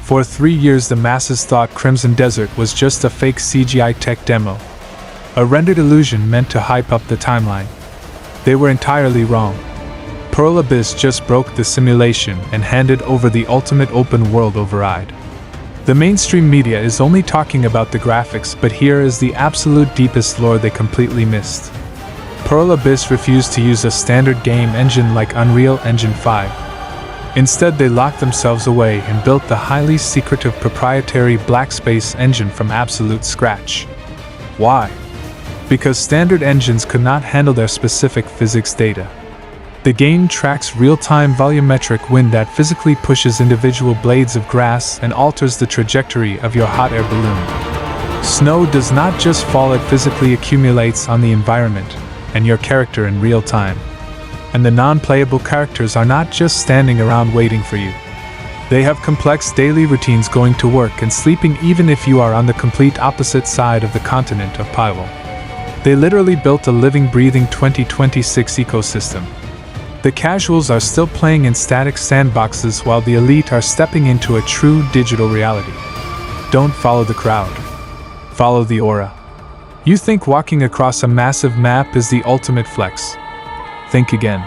For 3 years the masses thought Crimson Desert was just a fake CGI tech demo, a rendered illusion meant to hype up the timeline. They were entirely wrong. Pearl Abyss just broke the simulation and handed over the ultimate open world override. The mainstream media is only talking about the graphics, but here is the absolute deepest lore they completely missed. Pearl Abyss refused to use a standard game engine like Unreal Engine 5. Instead, they locked themselves away and built the highly secretive proprietary BlackSpace Engine from absolute scratch. Why? Because standard engines could not handle their specific physics data. The game tracks real-time volumetric wind that physically pushes individual blades of grass and alters the trajectory of your hot air balloon. Snow does not just fall, it physically accumulates on the environment and your character in real time. And the non-playable characters are not just standing around waiting for you. They have complex daily routines, going to work and sleeping even if you are on the complete opposite side of the continent of Pywel. They literally built a living, breathing 2026 ecosystem. The casuals are still playing in static sandboxes while the elite are stepping into a true digital reality. Don't follow the crowd. Follow the aura. You think walking across a massive map is the ultimate flex? Think again.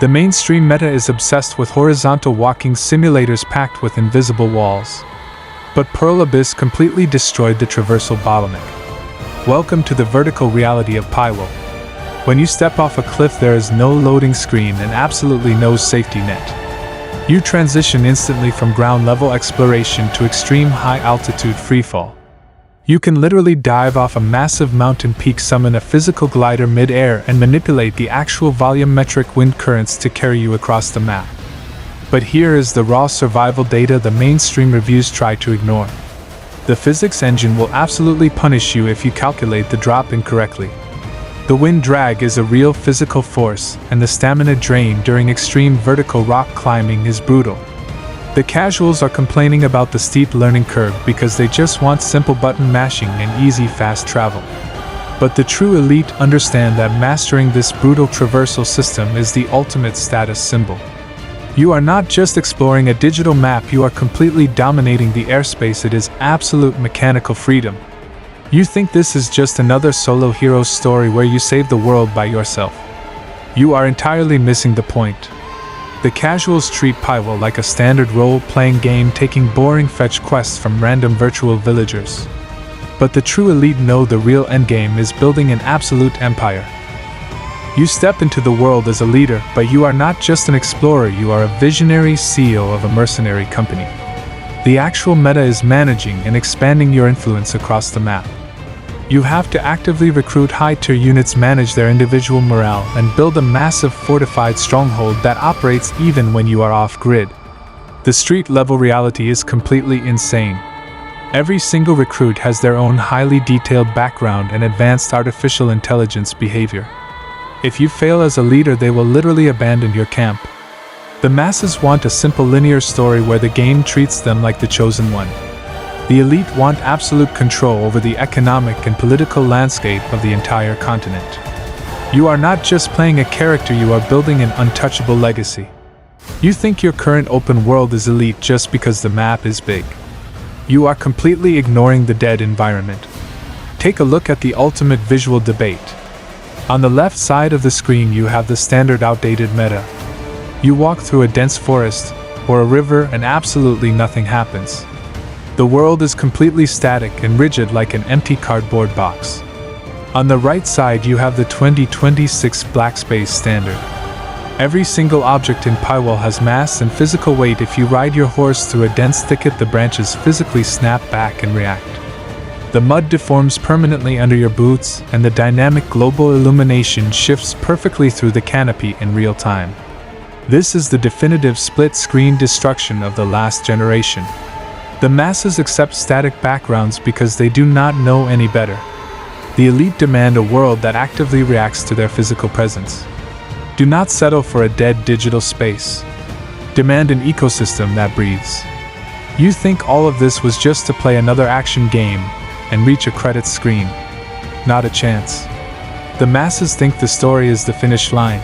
The mainstream meta is obsessed with horizontal walking simulators packed with invisible walls. But Pearl Abyss completely destroyed the traversal bottleneck. Welcome to the vertical reality of Pywel. When you step off a cliff, there is no loading screen and absolutely no safety net. You transition instantly from ground-level exploration to extreme high-altitude freefall. You can literally dive off a massive mountain peak, summon a physical glider mid-air, and manipulate the actual volumetric wind currents to carry you across the map. But here is the raw survival data the mainstream reviews try to ignore. The physics engine will absolutely punish you if you calculate the drop incorrectly. The wind drag is a real physical force, and the stamina drain during extreme vertical rock climbing is brutal. The casuals are complaining about the steep learning curve because they just want simple button mashing and easy fast travel. But the true elite understand that mastering this brutal traversal system is the ultimate status symbol. You are not just exploring a digital map, you are completely dominating the airspace. It is absolute mechanical freedom. You think this is just another solo hero story where you save the world by yourself. You are entirely missing the point. The casuals treat Pywel like a standard role-playing game, taking boring fetch quests from random virtual villagers. But the true elite know the real endgame is building an absolute empire. You step into the world as a leader, but you are not just an explorer, you are a visionary CEO of a mercenary company. The actual meta is managing and expanding your influence across the map. You have to actively recruit high-tier units, manage their individual morale, and build a massive fortified stronghold that operates even when you are off-grid. The street-level reality is completely insane. Every single recruit has their own highly detailed background and advanced artificial intelligence behavior. If you fail as a leader, they will literally abandon your camp. The masses want a simple linear story where the game treats them like the chosen one. The elite want absolute control over the economic and political landscape of the entire continent. You are not just playing a character, you are building an untouchable legacy. You think your current open world is elite just because the map is big. You are completely ignoring the dead environment. Take a look at the ultimate visual debate. On the left side of the screen you have the standard outdated meta. You walk through a dense forest or a river and absolutely nothing happens. The world is completely static and rigid like an empty cardboard box. On the right side you have the 2026 BlackSpace standard. Every single object in Pywel has mass and physical weight. If you ride your horse through a dense thicket, the branches physically snap back and react. The mud deforms permanently under your boots, and the dynamic global illumination shifts perfectly through the canopy in real time. This is the definitive split-screen destruction of the last generation. The masses accept static backgrounds because they do not know any better. The elite demand a world that actively reacts to their physical presence. Do not settle for a dead digital space. Demand an ecosystem that breathes. You think all of this was just to play another action game and reach a credits screen? Not a chance. The masses think the story is the finish line.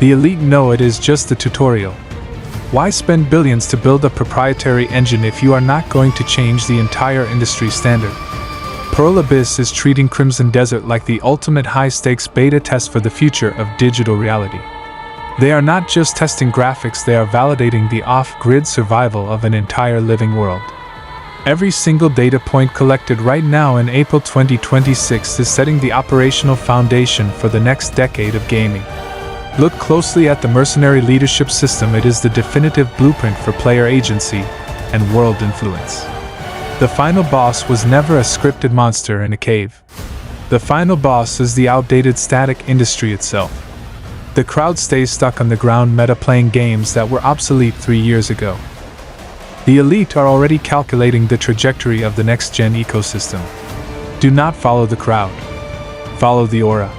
The elite know it is just the tutorial. Why spend billions to build a proprietary engine if you are not going to change the entire industry standard? Pearl Abyss is treating Crimson Desert like the ultimate high-stakes beta test for the future of digital reality. They are not just testing graphics, they are validating the off-grid survival of an entire living world. Every single data point collected right now in April 2026 is setting the operational foundation for the next decade of gaming. Look closely at the mercenary leadership system. It is the definitive blueprint for player agency and world influence. The final boss was never a scripted monster in a cave. The final boss is the outdated static industry itself. The crowd stays stuck on the ground meta playing games that were obsolete 3 years ago. The elite are already calculating the trajectory of the next-gen ecosystem. Do not follow the crowd. Follow the aura.